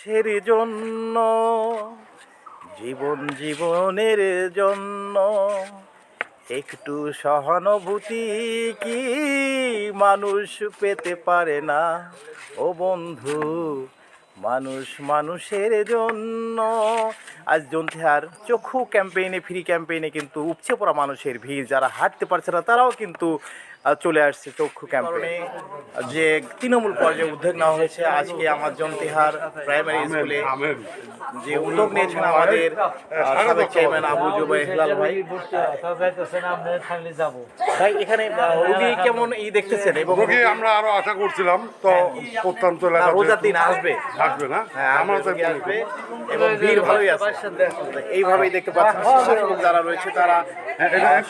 সের জন্য জীবনের জন্য একটু সহানুভূতি কি মানুষ পেতে পারে না? ও বন্ধু, মানুষের জন্য। আজ জন্থিহার চক্ষু ক্যাম্পেইনে, ফ্রি ক্যাম্পেইনে কিন্তু উপচে পড়া মানুষের ভিড়। যারা হাঁটতে পারছে না তারাও কিন্তু চলে আসছে চক্ষু ক্যাম্পেইনে। যে তৃণমূল পর্যায়ে উদ্যোগ নেওয়া হয়েছে আজকে আমার জন্তিহার প্রাইমারি স্কুলে, যে উদ্যোগ নিয়েছেন আমাদের সাবেক চেয়ারম্যান আবু জুবাইর হেলাল ভাই। ভাই এখানে রোগী কেমন দেখতেছেন? এবং রোগী আমরা আরো আশা করছিলাম, তো প্রত্যন্ত এলাকা রোজার দিন আসবে না, আমরা তো আসবে এবং ভিড় ভালোই আছে। এইভাবেই দেখতে পাচ্ছেন স্বেচ্ছাসেবক যারা রয়েছে তারা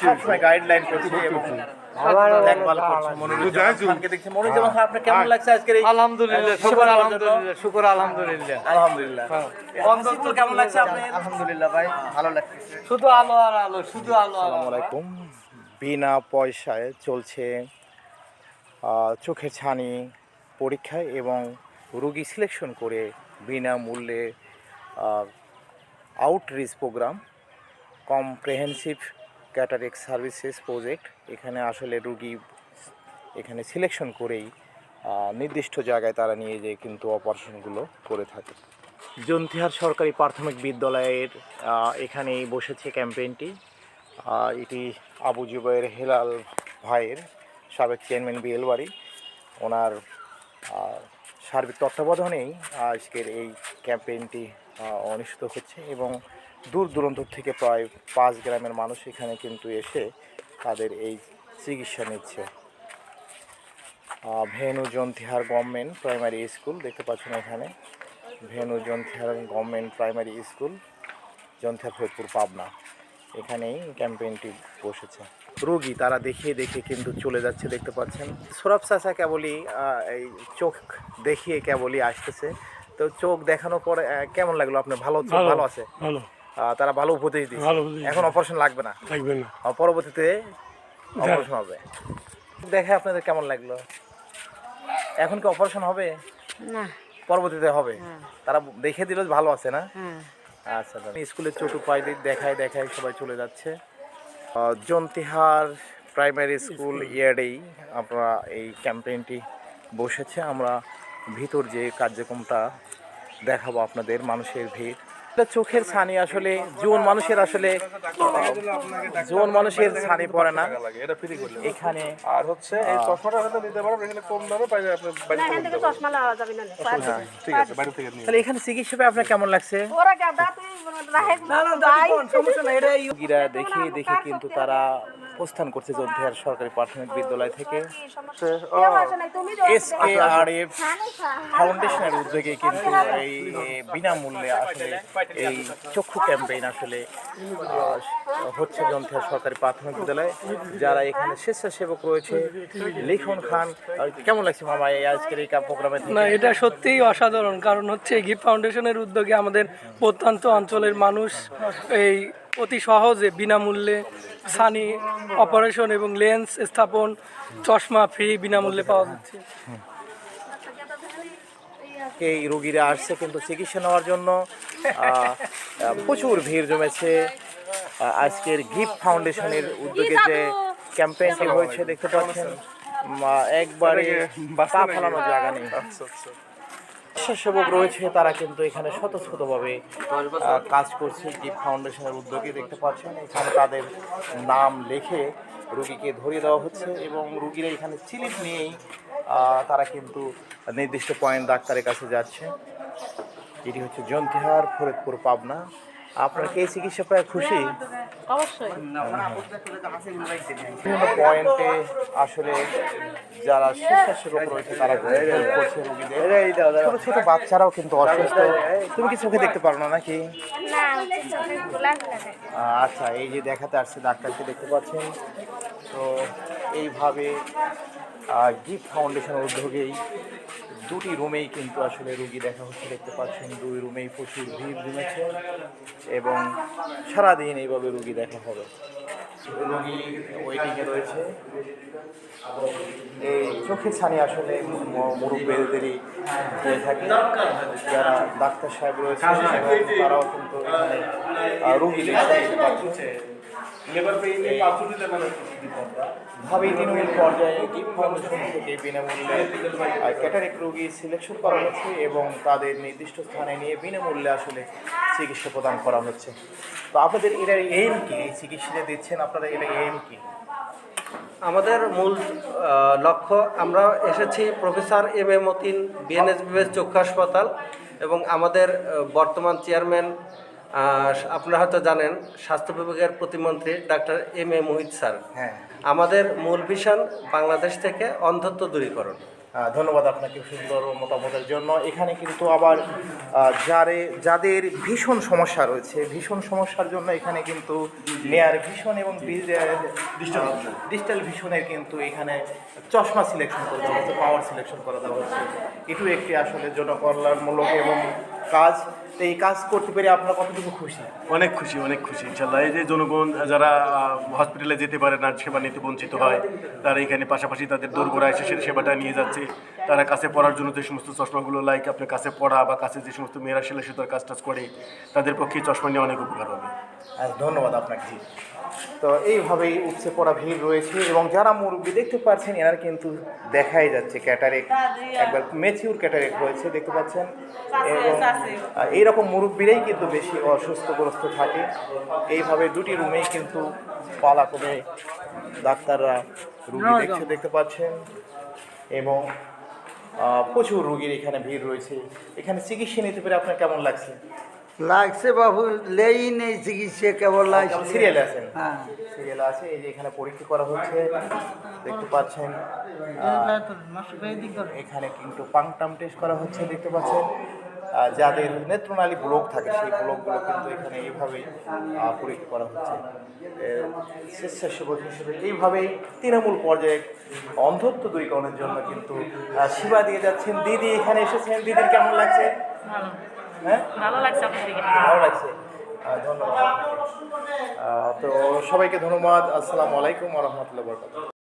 সবসময় গাইডলাইন করছে এবং দেখভাল করছে। মনিরুজ্জামানকে দেখছি। মনিরুজ্জামান স্যার, আপনার কেমন লাগছে আজকের এই? আলহামদুলিল্লাহ, শুকর আলহামদুলিল্লাহ। আলহামদুলিল্লাহ। স্কুল কেমন লাগছে আপনার? আলহামদুলিল্লাহ ভাই, ভালো লাগছে। শুধু আলো আর আলো, শুধু আলো। আসসালামু আলাইকুম। বিনা পয়সায় চলছে চোখের ছানি পরীক্ষা এবং রোগী সিলেকশন করে বিনামূল্যে outreach program, comprehensive cataract services project. এখানে আসলে রোগী এখানে সিলেকশন করেই নির্দিষ্ট জায়গায় তারা নিয়ে যেয়ে কিন্তু অপারেশনগুলো করে থাকে। জন্তিহার সরকারি প্রাথমিক বিদ্যালয়ের এখানেই বসেছে ক্যাম্পেইনটি। এটি আবু জুবাইর হেলাল ভাইয়ের, সাবেক চেয়ারম্যান বিএল বাড়ি, ওনার সার্বিক তত্ত্বাবধানেই আজকের এই ক্যাম্পেইনটি অনুষ্ঠিত হচ্ছে এবং দূর দূরান্ত থেকে প্রায় 5 গ্রামের মানুষ এখানে কিন্তু এসে তাদের এই চিকিৎসা নিচ্ছে। Venu Jantihar government primary school দেখতে পাচ্ছেন এখানে, Venu Jantihar government primary school, Jantihar Faridpur, Pabna. এখানেই ক্যাম্পেইনটি বসেছে। রোগী তারা দেখিয়ে কিন্তু চলে যাচ্ছে দেখতে পাচ্ছেন। সোরাব চাচা কেবলই এই চোখ দেখিয়ে কেবলই আসতেছে। তো চোখ দেখানোর পরে কেমন লাগলো আপনার? ভালো আছে? তারা ভালো উপদেশ দিচ্ছে। এখন অপারেশন লাগবে না, পরবর্তীতে অপারেশন হবে। দেখে আপনাদের কেমন লাগলো? এখন কি অপারেশন হবে না, পরবর্তীতে হবে? তারা দেখে দিল ভালো আছে না? আচ্ছা, স্কুলের চটুপাই দেখায় সবাই চলে যাচ্ছে। জন্তিহার প্রাইমারি স্কুল ইয়ার্ডেই আপনারা এই ক্যাম্পেইনটি বসেছে। আমরা ভিতর যে কার্যক্রমটা দেখাবো আপনাদের। মানুষের ভিড়, চোখের ছানি আসলে জীবন মানুষের ছানি পড়ে না এখানে। আর হচ্ছে এই চশমাটা হয়তো নিতে পারবেন, এখানে কম দামে পাই যায়। আপনি বাইরে থেকে চশমা লাগা যাবে না, ঠিক আছে, বাইরে থেকে নিয়ে। তাহলে এখানে চিকিৎসা আপনার কেমন লাগছে? ওরা গাদা তুই না দাদি কোন সমস্যা নাই, এটা রোগীরা দেখে কিন্তু তারা প্রস্থান করছে জন্তিহার সরকারি প্রাথমিক বিদ্যালয় থেকে। SKRF ফাউন্ডেশনের উদ্যোগে কিন্তু এই বিনামূল্যে আসলে এই চক্ষু ক্যাম্পেইন আসলে হচ্ছে জন্তিহার সরকারি প্রাথমিক বিদ্যালয়ে। যারা এখানে স্বেচ্ছাসেবক রয়েছে, লিখন খান, কেমন লাগছে মামা এই আজকের এই প্রোগ্রামে? না, এটা সত্যিই অসাধারণ। কারণ হচ্ছে গিফট ফাউন্ডেশনের উদ্যোগে আমাদের প্রত্যন্ত অঞ্চলের মানুষ এই অতি সহজে বিনামূল্যে ছানি অপারেশন এবং লেন্স স্থাপন, চশমা ফ্রি বিনামূল্যে পাওয়া যাচ্ছে। এই রোগীরা আসছে কিন্তু চিকিৎসা নেওয়ার জন্য। প্রচুর ভিড় জমেছে আজকের গিফট ফাউন্ডেশনের উদ্যোগে যে ক্যাম্পেইনটি হয়েছে দেখতে পাচ্ছেন। একবারে পা ফেলানোর জায়গা নেই। স্বেচ্ছাসেবক রয়েছে, তারা কিন্তু এখানে স্বতঃস্ফূর্তভাবে কাজ করছে গিফট ফাউন্ডেশনের উদ্যোগে দেখতে পাচ্ছেন। এখানে তাদের নাম লিখে রুগীকে ধরিয়ে দেওয়া হচ্ছে এবং রুগীরা এখানে স্লিপ নিয়েই তারা কিন্তু নির্দিষ্ট পয়েন্ট ডাক্তারের কাছে যাচ্ছে। এটি হচ্ছে জন্তিহার, ফরিদপুর, পাবনা। আপনার কি এই চিকিৎসা পায় খুশি? অবশ্যই। বিভিন্ন পয়েন্টে আসলে যারা স্বেচ্ছাসেবক রয়েছে তারা হেল্প করছে রোগীদের। ছোট ছোট বাচ্চারাও কিন্তু অসুস্থ। তুমি কি চোখে দেখতে পারো না নাকি? আচ্ছা, এই যে দেখাতে আসছে ডাক্তারকে দেখতে পাচ্ছেন। তো এইভাবে গিফট ফাউন্ডেশনের উদ্যোগেই দুটি রুমেই কিন্তু আসলে রুগী দেখা হচ্ছে, দেখতে পাচ্ছেন দুই রুমেই প্রচুর ভিড় জমেছে এবং সারাদিন এইভাবে রুগী দেখা হবে। রুগী ওয়েটিংয়ে রয়েছে। এই চোখের ছানি আসলে মুরব্বীদেরই হয়ে থাকে, যারা ডাক্তার সাহেব রয়েছে এবং তারাও কিন্তু এখানে রুগী দেখতে পাচ্ছে। ভাবে তৃণমূল পর্যায়ে গিফট ফাউন্ডেশন থেকে বিনামূল্যে ক্যাটারেক্ট রোগী সিলেকশন করা হচ্ছে এবং তাদের নির্দিষ্ট স্থানে নিয়ে বিনামূল্যে আসলে চিকিৎসা প্রদান করা হচ্ছে। তো আপনাদের এটার এইম কি? এই চিকিৎসা দিচ্ছেন আপনারা, এটা এইম কি? আমাদের মূল লক্ষ্য, আমরা এসেছি প্রফেসর এম এ মতিন বিএনএসবিএস চক্ষু হাসপাতাল এবং আমাদের বর্তমান চেয়ারম্যান আপনারা হয়তো জানেন স্বাস্থ্য বিভাগের প্রতিমন্ত্রী doctor M A Mohit sir. হ্যাঁ, আমাদের মূল ভিশন বাংলাদেশ থেকে অন্ধত্ব দূরীকরণ। ধন্যবাদ আপনাকে সুন্দর মতামতের জন্য। এখানে কিন্তু আবার যাদের ভীষণ সমস্যা রয়েছে, ভীষণ সমস্যার জন্য এখানে কিন্তু নেয়ার ভিশন এবং ডিজিটাল ভিশনের কিন্তু এখানে চশমা সিলেকশন করে দেওয়া হচ্ছে, পাওয়ার সিলেকশন করে দেওয়া হচ্ছে। এটু একটি আসলে জনকল্যাণমূলক এবং কাজ। তো এই কাজ করতে পেরে আপনারা কতটুকু খুশি? অনেক খুশি, অনেক খুশি ইনশাল্লাহ। এই যে জনগণ যারা হসপিটালে যেতে পারে না, সেবা নিতে বঞ্চিত হয়, তারা এখানে পাশাপাশি তাদের দোরগোড়া এসে সে সেবাটা নিয়ে যাচ্ছে। তারা কাছে পড়ার জন্য যে সমস্ত চশমাগুলো লাইক আপনার কাছে পড়া বা কাছে যে সমস্ত মেয়েরা সেলাই সুতার কাজ টাজ করে, তাদের পক্ষে চশমা নিয়ে অনেক উপকার হবে। ধন্যবাদ আপনাকে। জি, তো এইভাবেই উপচে পড়া ভিড় রয়েছে এবং যারা মুরব্বী দেখতে পাচ্ছেন এনার কিন্তু দেখাই যাচ্ছে ক্যাটারেক্ট, একবার ম্যাচিউর ক্যাটারেক্ট হয়েছে দেখতে পাচ্ছেন। এবং এইরকম মুরব্বীরাই কিন্তু বেশি অসুস্থগ্রস্ত থাকে। এইভাবে দুটি রুমেই কিন্তু পালা করে ডাক্তাররা রুগী দেখতে পাচ্ছেন এবং প্রচুর রুগীর এখানে ভিড় রয়েছে। এখানে চিকিৎসা নিতে পেরে আপনার কেমন লাগছে? লাগছে বাবু, লেই নেই চিকিৎসা, কেবল লাগছে। সিরিয়ালে আছেন? হ্যাঁ, সিরিয়ালে আছে। এই যে এখানে পরীক্ষা করা হচ্ছে দেখতে পাচ্ছেন। এখানে কিন্তু পাংটাম টেস্ট করা হচ্ছে দেখতে পাচ্ছেন। যাদের নেত্রনালী ব্লক থাকে সেই ব্লকগুলো কিন্তু এখানে এইভাবেই পরীক্ষা করা হচ্ছে। স্বেচ্ছাসেবক হিসেবে এইভাবেই তৃণমূল পর্যায়ে অন্ধত্ব দূরীকরণের জন্য কিন্তু সেবা দিয়ে যাচ্ছেন। দিদি এখানে এসেছেন, দিদির কেমন লাগছে? হ্যাঁ, ভালো লাগছে আপনাদেরকে। ভালো লাগছে, ধন্যবাদ। তো সবাইকে ধন্যবাদ। আসসালামু আলাইকুম ওয়া রাহমাতুল্লাহি ওয়া বারাকাতুহু।